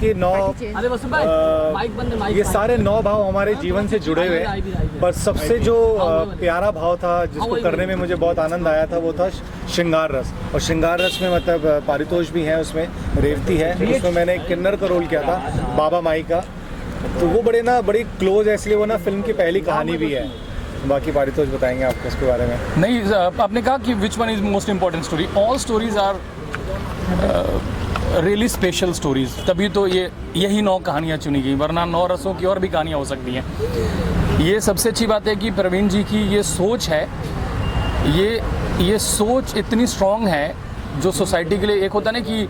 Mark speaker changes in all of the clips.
Speaker 1: कि ये सारे 9 भाव हमारे जीवन से जुड़े हुए हैं, पर सबसे जो प्यारा भाव था जिसको करने में मुझे बहुत आनंद आया था वो था श्रृंगार रस। और श्रृंगार रस में मतलब पारितोष भी है, उसमें रेवती है, उसमें मैंने एक किन्नर का रोल किया था, बाबा माई का। तो वो बड़ी क्लोज है, इसलिए वो ना फिल्म की पहली कहानी भी है। बाकी पारितोष बताएंगे आपको उसके बारे में।
Speaker 2: नहीं, आपने कहा कि which one is most important story. All stories are really special stories, तभी तो यही 9 कहानियाँ चुनी गई, वरना 9 रसों की और भी कहानियाँ हो सकती हैं। ये सबसे अच्छी बात है कि प्रवीण जी की ये सोच है, ये सोच इतनी स्ट्रॉन्ग है जो सोसाइटी के लिए, एक होता ना कि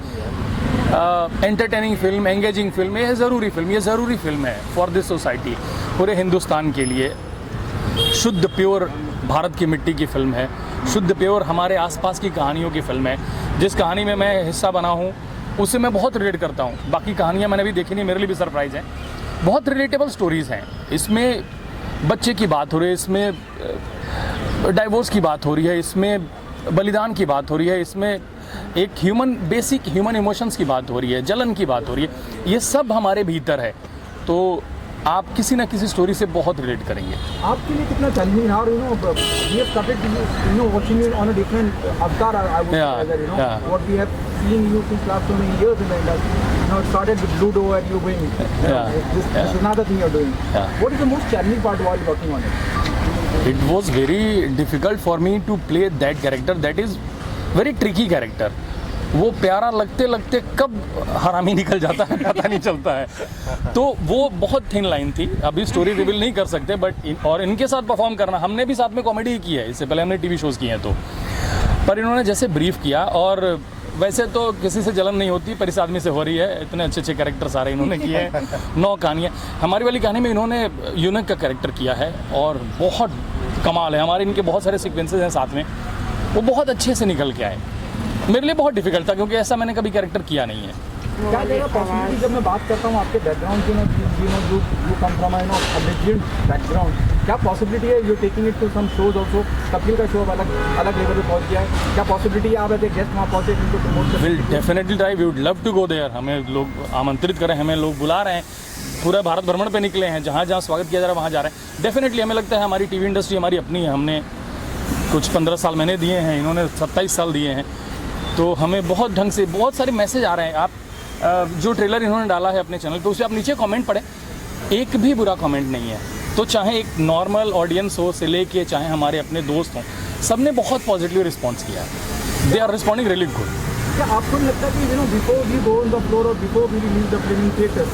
Speaker 2: एंटरटेनिंग फिल्म, एंगेजिंग फिल्म, ये ज़रूरी फिल्म है फॉर दिस सोसाइटी, पूरे हिंदुस्तान के लिए। शुद्ध प्योर भारत की मिट्टी की फिल्म है, शुद्ध प्योर हमारे आसपास की कहानियों की फिल्म है। जिस कहानी में मैं हिस्सा बना हूँ उससे मैं बहुत रिलेट करता हूँ। बाकी कहानियाँ मैंने भी देखी नहीं, मेरे लिए भी सरप्राइज़ है। बहुत रिलेटेबल स्टोरीज़ हैं इसमें, बच्चे की बात हो रही है इसमें, डाइवोर्स की बात हो रही है इसमें, बलिदान की बात हो रही है इसमें, एक बेसिक ह्यूमन इमोशंस की बात हो रही है, जलन की बात हो रही है, ये सब हमारे भीतर है। तो आप किसी ना किसी स्टोरी से बहुत रिलेट करेंगे।
Speaker 3: आपके लिए कितना चैलेंजिंग है, और we have started watching you on a different avatar, I would say, what we have seen you since last so many years in the industry. Now it started with Ludo and you going, this is another thing you're doing. What is the most challenging part while working on it?
Speaker 2: It was very difficult for me to play that character. That is very tricky character. वो प्यारा लगते लगते कब हरामी निकल जाता है पता नहीं चलता है। तो वो बहुत थिन लाइन थी, अभी स्टोरी रिवील नहीं कर सकते, बट और इनके साथ परफॉर्म करना, हमने भी साथ में कॉमेडी की है, इससे पहले हमने टीवी शोज़ किए हैं। तो पर इन्होंने जैसे ब्रीफ किया, और वैसे तो किसी से जलन नहीं होती, पर इस आदमी से हो रही है। इतने अच्छे अच्छे कैरेक्टर सारे इन्होंने किए हैं, 9 कहानियाँ। हमारी वाली कहानी में इन्होंने यूनिक का कैरेक्टर किया है और बहुत कमाल है। हमारे इनके बहुत सारे सीक्वेंसेज हैं साथ में, वो बहुत अच्छे से निकल के आए। मेरे लिए बहुत डिफिकल्ट था क्योंकि ऐसा मैंने कभी कैरेक्टर किया नहीं है।
Speaker 3: क्या जगह पॉसिबिलिटी, जब मैं बात करता हूँ आपके बैकग्राउंड की, you come from legend background, क्या पॉसिबिलिटी है you taking it to some shows also? Kapil का शो अलग लेवल पे पहुँच गया है, क्या पॉसिबिलिटी है आप एज ए गेस्ट वहाँ पहुँचे, इनको प्रमोट करें?
Speaker 2: Will definitely try, we would love to go there. हमें लोग आमंत्रित करें, हमें लोग बुला रहे हैं, पूरा भारत भ्रमण पे निकले हैं, जहाँ जहाँ स्वागत किया जा रहा है वहाँ जा रहे हैं। डेफिनेटली हमें लगता है हमारी टीवी इंडस्ट्री हमारी अपनी है, हमने कुछ 15 साल मैंने दिए हैं, इन्होंने 27 साल दिए हैं, तो हमें बहुत ढंग से बहुत सारे मैसेज आ रहे हैं। आप जो ट्रेलर इन्होंने डाला है अपने चैनल पे, उसे आप नीचे कमेंट पढ़ें, एक भी बुरा कमेंट नहीं है। तो चाहे एक नॉर्मल ऑडियंस हो से लेके चाहे हमारे अपने दोस्त हों, सब ने बहुत पॉजिटिव रिस्पॉन्स किया है। They are responding really good.
Speaker 3: क्या आपको नहीं लगता कि before we go on the floor और before we release the film in theatre,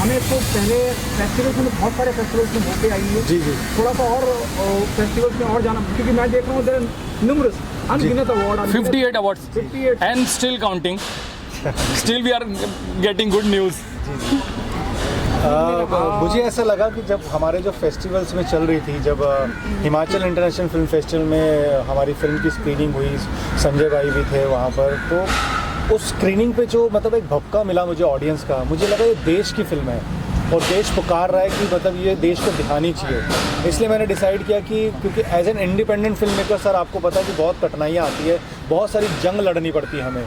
Speaker 3: हमें तो पहले फेस्टिवल्स में, बहुत सारे फेस्टिवल्स में होके आई है,
Speaker 1: जी
Speaker 3: थोड़ा सा और फेस्टिवल्स में और जाना, क्योंकि मैं देख रहा हूँ देयर न्यूमरस अनगिनत award,
Speaker 2: 58 awards and still counting, still we are getting good news.
Speaker 1: मुझे ऐसा लगा कि जब हमारे जो फेस्टिवल्स में चल रही थी, जब हिमाचल इंटरनेशनल फिल्म फेस्टिवल में हमारी फिल्म की स्क्रीनिंग हुई, संजय भाई भी थे वहाँ पर, तो उस स्क्रीनिंग पे जो मतलब एक भपका मिला मुझे ऑडियंस का, मुझे लगा ये देश की फिल्म है और देश पुकार रहा है कि मतलब ये देश को दिखानी चाहिए। इसलिए मैंने डिसाइड किया कि क्योंकि as an independent film maker sir, आपको पता है कि बहुत कठिनाइयाँ आती है, बहुत सारी जंग लड़नी पड़ती है हमें,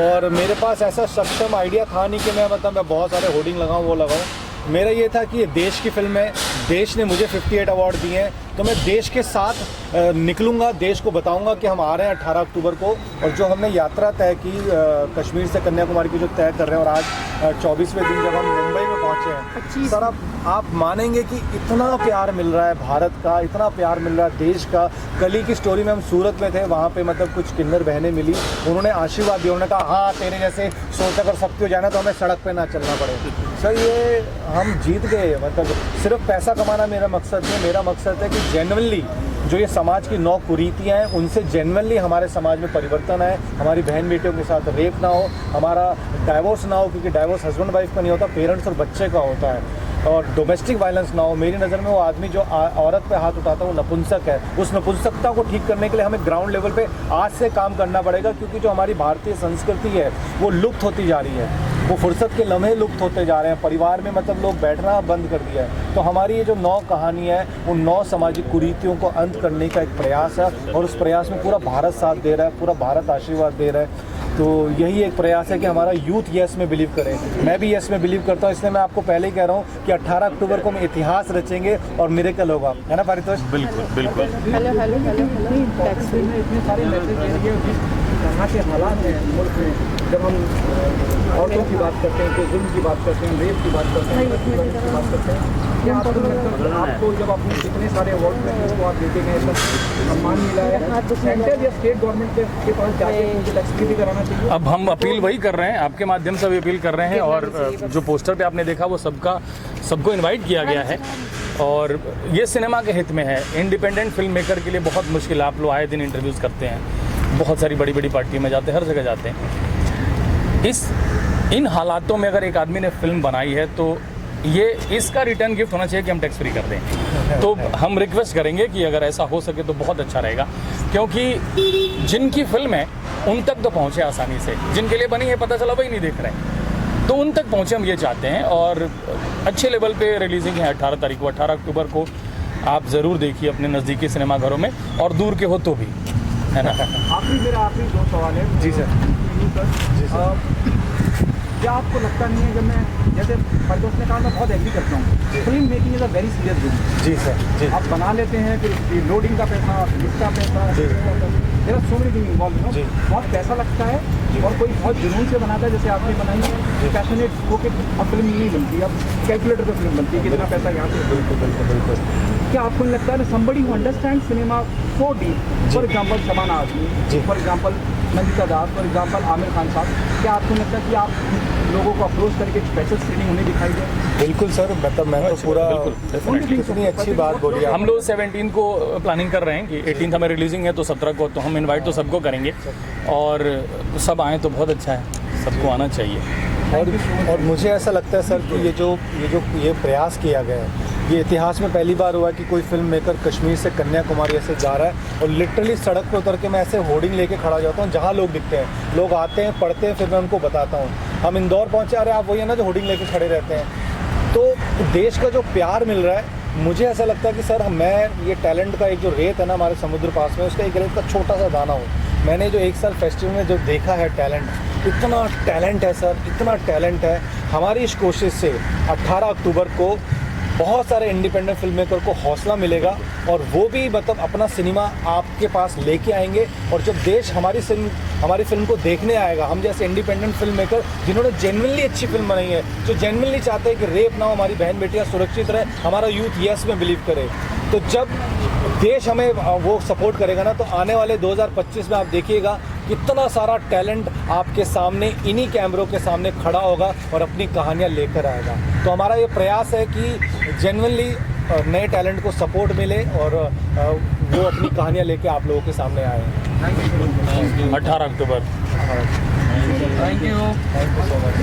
Speaker 1: और मेरे पास ऐसा सक्षम आइडिया था नहीं कि मैं बहुत सारे होर्डिंग लगाऊँ, वो लगाऊँ। मेरा ये था कि ये देश की फिल्म है, देश ने मुझे 58 अवार्ड दिए हैं, तो मैं देश के साथ निकलूँगा, देश को बताऊँगा कि हम आ रहे हैं 18 अक्टूबर को। और जो हमने यात्रा तय की कश्मीर से कन्याकुमारी की, जो तय कर रहे हैं, और आज 24वें दिन जब हम मुंबई में पहुँचे हैं, सर आप मानेंगे कि इतना प्यार मिल रहा है भारत का, इतना प्यार मिल रहा है देश का। कल ही की स्टोरी में हम सूरत में थे, वहाँ पे मतलब कुछ किन्नर बहनें मिली, उन्होंने आशीर्वाद दिया, उन्होंने कहा हाँ तेरे जैसे सोच अगर सकते हो जाना तो हमें सड़क पे ना चलना पड़े। सर ये हम जीत गए, मतलब सिर्फ पैसा कमाना मेरा मकसद नहीं, मेरा मकसद है कि जेन्युइनली जो ये समाज की 9 कुरीतियाँ हैं, उनसे जेन्युइनली हमारे समाज में परिवर्तन आए, हमारी बहन बेटियों के साथ रेप ना हो, हमारा डाइवोर्स ना हो, क्योंकि डाइवोर्स हस्बैंड वाइफ का नहीं होता, पेरेंट्स और बच्चे का होता है, और डोमेस्टिक वायलेंस ना हो। मेरी नज़र में वो आदमी जो औरत पे हाथ उठाता है वो नपुंसक है। उस नपुंसकता को ठीक करने के लिए हमें ग्राउंड लेवल पे आज से काम करना पड़ेगा, क्योंकि जो हमारी भारतीय संस्कृति है वो लुप्त होती जा रही है, वो फुर्सत के लम्हे लुप्त होते जा रहे हैं, परिवार में मतलब लोग बैठना बंद कर दिया है। तो हमारी ये जो 9 कहानी है, उन 9 सामाजिक कुरीतियों को अंत करने का एक प्रयास है, और उस प्रयास में पूरा भारत साथ दे रहा है, पूरा भारत आशीर्वाद दे रहा है। तो यही एक प्रयास है कि हमारा यूथ यस में बिलीव करे। मैं भी यस में बिलीव करता हूँ, इसलिए मैं आपको पहले ही कह रहा हूँ कि 18 अक्टूबर को हम इतिहास रचेंगे और मिरेकल होगा, है ना पारितोष?
Speaker 2: बिल्कुल बिल्कुल।
Speaker 4: Hello hello hello hello
Speaker 3: tax में इतने सारे मैसेज दे रही है, जिस तरह के हालात हैं मुल्क में, जब हम औरतों की बात करते हैं, तो जुल्म की बात करते हैं, रेप की बात करते हैं, की बात करते हैं, क्या आपको लगता है कि आपको जब अपने इतने सारे अवार्ड में जिसको आप देखेंगे, सब सम्मान मिला है, सेंट्रल या स्टेट गवर्नमेंट के पास जाके मुझे टैक्स फ्री कराना चाहिए?
Speaker 2: अब हम अपील वही कर रहे हैं, आपके माध्यम से भी अपील कर रहे हैं, और जो पोस्टर पे आपने देखा वो सबको इनवाइट किया गया है, और ये सिनेमा के हित में है। इंडिपेंडेंट फिल्म मेकर के लिए बहुत मुश्किल है। आप लोग आए दिन इंटरव्यूज़ करते हैं, बहुत सारी बड़ी बड़ी पार्टी में जाते हैं, हर जगह जाते हैं। इन हालातों में अगर एक आदमी ने फिल्म बनाई है तो ये इसका रिटर्न गिफ्ट होना चाहिए कि हम टैक्स फ्री कर दें। तो हम रिक्वेस्ट करेंगे कि अगर ऐसा हो सके तो बहुत अच्छा रहेगा, क्योंकि जिनकी फिल्म है उन तक तो पहुँचे आसानी से, जिनके लिए बनी है पता चला वही नहीं देख रहे हैं, तो उन तक पहुँचे हम ये चाहते हैं। और अच्छे लेवल पे रिलीजिंग है 18 तारीख को, 18 अक्टूबर को आप ज़रूर देखिए अपने नज़दीकी सिनेमाघरों में, और दूर के हो तो भी, है ना।
Speaker 3: आखिरी 2 सवाल है।
Speaker 1: जी सर। जी सर।
Speaker 3: क्या आपको लगता नहीं है, जब मैं जैसे परितोष ने कहा, मैं बहुत एग्री करता हूँ, film making is a very serious business.
Speaker 1: जी सर। जी।
Speaker 3: आप बना लेते हैं, फिर लोडिंग का पैसा, इसका पैसा, मेरा सो मेनी थिंग इन्वॉल्व,
Speaker 1: जी।
Speaker 3: बहुत पैसा लगता है, और कोई बहुत जुनून से बनाता है, जैसे आपने बनाई है, पैशनेट होकर अब फिल्म नहीं बनती, अब कैलकुलेटर पर फिल्म बनती है, कितना पैसा यहाँ से।
Speaker 1: बिल्कुल बिल्कुल बिल्कुल।
Speaker 3: क्या आपको नहीं लगता है somebody who understands cinema so deep, for example Shabana Azmi, for example Nandita Das, for example Aamir Khan साहब, क्या आपको लगता है कि आप लोगों को अप्रोच करके स्पेशल स्क्रीनिंग उन्हें दिखाई दे?
Speaker 1: बिल्कुल सर, मतलब मैं तो पूरा इतनी अच्छी बात बोली
Speaker 2: हम लोग 17 को प्लानिंग कर रहे हैं कि 18 हमें रिलीजिंग है, तो 17 को तो हम इनवाइट तो सबको करेंगे, और सब आएँ तो बहुत अच्छा है, सबको आना चाहिए।
Speaker 1: और मुझे ऐसा लगता है सर कि ये प्रयास किया गया है, ये इतिहास में पहली बार हुआ है कि कोई फिल्म मेकर कश्मीर से कन्याकुमारी ऐसे जा रहा है, और लिटरली सड़क पे उतर के मैं ऐसे होर्डिंग लेके खड़ा हो जाता हूँ जहाँ लोग दिखते हैं, लोग आते हैं, पढ़ते हैं, फिर मैं उनको बताता हूँ हम इंदौर पहुँचे, अरे आप वही है ना जो होर्डिंग लेके खड़े रहते हैं। तो देश का जो प्यार मिल रहा है, मुझे ऐसा लगता है कि सर मैं ये टैलेंट का एक जो रेत है ना हमारे समुद्र पास में, उसका एक रेत का छोटा सा दाना हूँ। मैंने जो 1 साल फेस्टिवल में जो देखा है टैलेंट, इतना टैलेंट है सर, इतना टैलेंट है। हमारी इस कोशिश से 18 अक्टूबर को बहुत सारे इंडिपेंडेंट फिल्म मेकर को हौसला मिलेगा, और वो भी मतलब अपना सिनेमा आपके पास लेके आएंगे, और जब देश हमारी फिल्म को देखने आएगा, हम जैसे इंडिपेंडेंट फिल्म मेकर जिन्होंने जेन्युइनली अच्छी फिल्म बनाई है, जो जेन्युइनली चाहते हैं कि रेप ना हो, हमारी बहन बेटियां सुरक्षित रहे, हमारा यूथ यस में बिलीव करे, तो जब देश हमें वो सपोर्ट करेगा ना, तो आने वाले 2025 में आप देखिएगा कितना सारा टैलेंट आपके सामने इन्हीं कैमरों के सामने खड़ा होगा और अपनी कहानियाँ लेकर आएगा। तो हमारा ये प्रयास है कि जेन्युइनली नए टैलेंट को सपोर्ट मिले, और वो अपनी कहानियाँ लेके आप लोगों के सामने आए।
Speaker 2: 18 अक्टूबर।
Speaker 3: Thank you so much.